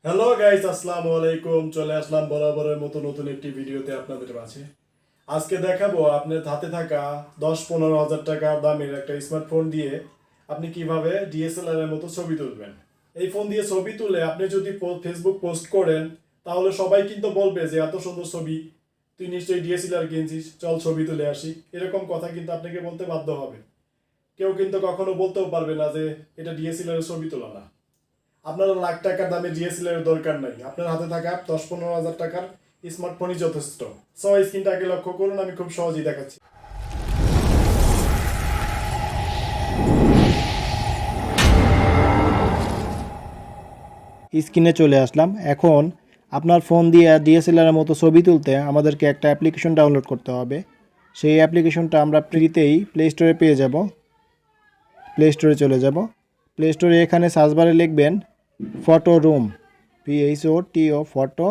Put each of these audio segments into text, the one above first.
Hello guys, আসসালামু আলাইকুম। চলে আসলাম বরাবরের মতো নতুন একটি ভিডিওতে আপনাদের মাঝে। আজকে দেখাবো আপনার হাতে থাকা 10-15 হাজার টাকা দামের একটা স্মার্টফোন দিয়ে আপনি কিভাবে ডিএসএলআর এর মতো ছবি তুলবেন। এই ফোন দিয়ে ছবি তুলে আপনি যদি ফেসবুক পোস্ট করেন তাহলে সবাই কিন্তু বলবে যে এত সুন্দর ছবি, তুই নিশ্চয়ই ডিএসএলআর কিনছিস, চল ছবি তুলে আসি। এরকম কথা কিন্তু আপনাকে বলতে বাধ্য হবে। কেউ কিন্তু কখনো বলতেও পারবে না যে এটা ডিএসএলআর এর ছবি তোলা না। আপনার লাখ টাকার দামে ডিএসএলআর এর দরকার নাই, আপনার হাতে থাকা 10-15 হাজার টাকার স্মার্টফোনই যথেষ্ট। সো স্ক্রিনটা আগে লক্ষ্য করুন, আমি খুব সহজেই দেখাচ্ছি। স্ক্রিনে চলে আসলাম। এখন আপনার ফোন দিয়ে ডিএসএলআর এর মতো ছবি তুলতে আমাদেরকে একটা অ্যাপ্লিকেশন ডাউনলোড করতে হবে। সেই অ্যাপ্লিকেশনটা আমরা ফ্রিতেই প্লে স্টোরে পেয়ে যাব। প্লে স্টোরে চলে যাব। প্লে স্টোরে এখানে সার্চ বারে লিখবেন photo room, PHOTO photo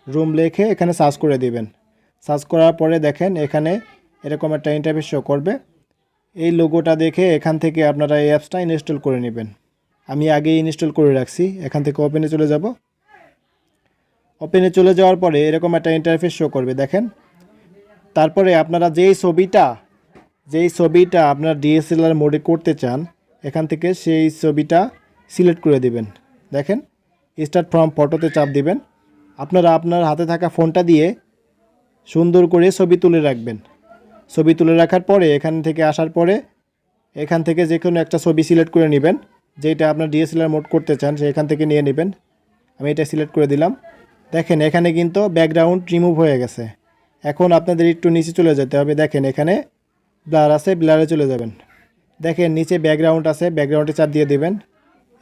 room লিখে এখানে সার্চ করে দিবেন। সার্চ করার পরে দেখেন এখানে এরকম একটা ইন্টারফেস শো করবে। এই লোগোটা দেখে এখান থেকে আপনারা এই অ্যাপসটা ইনস্টল করে নেবেন। আমি আগেই ইনস্টল করে রাখছি। এখান থেকে ওপেনে চলে যাব। ওপেনে চলে যাওয়ার পরে এরকম একটা ইন্টারফেস শো করবে দেখেন। তারপরে আপনারা যেই ছবিটা আপনার ডিএসএলআর মোডে করতে চান এখান থেকে সেই ছবিটা সিলেক্ট করে দিবেন। দেখেন স্টার্ট ফ্রম ফটোতে চাপ দিবেন। আপনারা আপনার হাতে থাকা ফোনটা দিয়ে সুন্দর করে ছবি তুলে রাখবেন। ছবি তুলে রাখার পরে এখান থেকে আসার পরে এখান থেকে যে কোনো একটা ছবি সিলেক্ট করে নেবেন। যেটা আপনার ডিএসএলআর মোড করতে চান সেখান থেকে নিয়ে নেবেন। আমি এটা সিলেক্ট করে দিলাম। দেখেন এখানে কিন্তু ব্যাকগ্রাউন্ড রিমুভ হয়ে গেছে। এখন আপনাদের একটু নিচে চলে যেতে হবে। দেখেন এখানে ব্লার আছে, ব্লারে চলে যাবেন। দেখেন নিচে ব্যাকগ্রাউন্ড আছে, ব্যাকগ্রাউন্ডে চাপ দিয়ে দেবেন।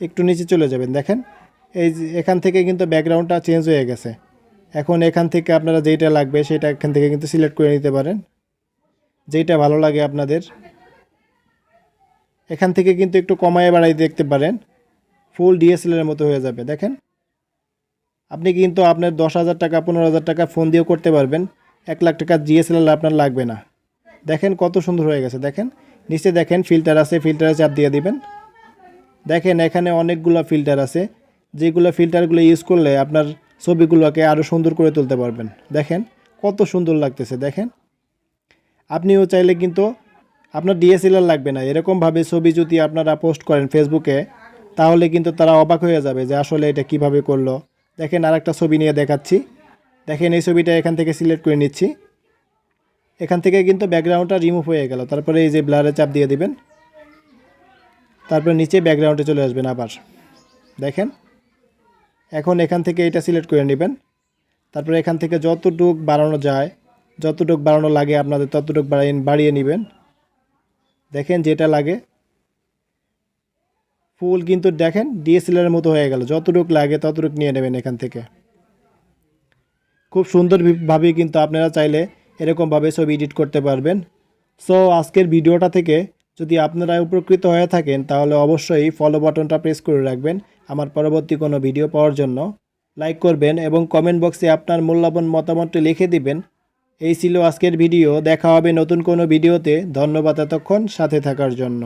একটু নিচে চলে যাবেন। দেখেন এই এখান থেকে কিন্তু ব্যাকগ্রাউন্ডটা চেঞ্জ হয়ে গেছে। এখন এখান থেকে আপনারা যেটা লাগবে সেটা এখান থেকে কিন্তু সিলেক্ট করে নিতে পারেন, যেটা ভালো লাগে আপনাদের। এখান থেকে কিন্তু একটু কমায় বাড়াই দেখতে পারেন, ফুল ডিএসএলআর এর মতো হয়ে যাবে। দেখেন আপনি কিন্তু আপনার 10,000 টাকা 15,000 টাকা ফোন দিয়েও করতে পারবেন। 1 লাখ টাকা ডিএসএলআর আপনার লাগবে না। দেখেন কত সুন্দর হয়ে গেছে। দেখেন নিচে দেখেন ফিল্টার আছে, ফিল্টারে চাপ দিয়ে দিবেন। দেখেন এখানে অনেকগুলো ফিল্টার আছে, যেগুলো ফিল্টারগুলো ইউজ করলে আপনার ছবিগুলোকে আরও সুন্দর করে তুলতে পারবেন। দেখেন কত সুন্দর লাগতেছে। দেখেন আপনিও চাইলে কিন্তু আপনার ডিএসএলআর লাগবে না, এরকমভাবে ছবি যদি আপনারা পোস্ট করেন ফেসবুকে তাহলে কিন্তু তারা অবাক হয়ে যাবে যে আসলে এটা কিভাবে করলো। দেখেন আরেকটা ছবি নিয়ে দেখাচ্ছি। দেখেন এই ছবিটা এখান থেকে সিলেক্ট করে নিচ্ছি। এখান থেকে কিন্তু ব্যাকগ্রাউন্ডটা রিমুভ হয়ে গেল। তারপরে এই যে ব্লারে চাপ দিয়ে দিবেন। তারপরে নিচে ব্যাকগ্রাউন্ডে চলে আসবেন আবার। দেখেন এখন এখান থেকে এটা সিলেক্ট করে নেবেন। তারপরে এখান থেকে যতটুক বাড়ানো যায়, যতটুক বাড়ানো লাগে আপনাদের ততটুক বাড়িয়ে নেবেন। দেখেন যেটা লাগে ফুল কিন্তু দেখেন ডিএসএলআর এর মতো হয়ে গেল। যতটুক লাগে ততটুক নিয়ে নেবেন এখান থেকে। খুব সুন্দরভাবে কিন্তু আপনারা চাইলে এরকমভাবে ছবি এডিট করতে পারবেন। সো আজকের ভিডিওটা থেকে যদি আপনারা উপকৃত হয়ে থাকেন তাহলে অবশ্যই ফলো বাটনটা প্রেস করে রাখবেন আমার পরবর্তী কোনো ভিডিও পাওয়ার জন্য। লাইক করবেন এবং কমেন্ট বক্সে আপনার মূল্যবান মতামতটি লিখে দিবেন। এই ছিল আজকের ভিডিও। দেখা হবে নতুন কোনো ভিডিওতে। ধন্যবাদ এতক্ষণ সাথে থাকার জন্য।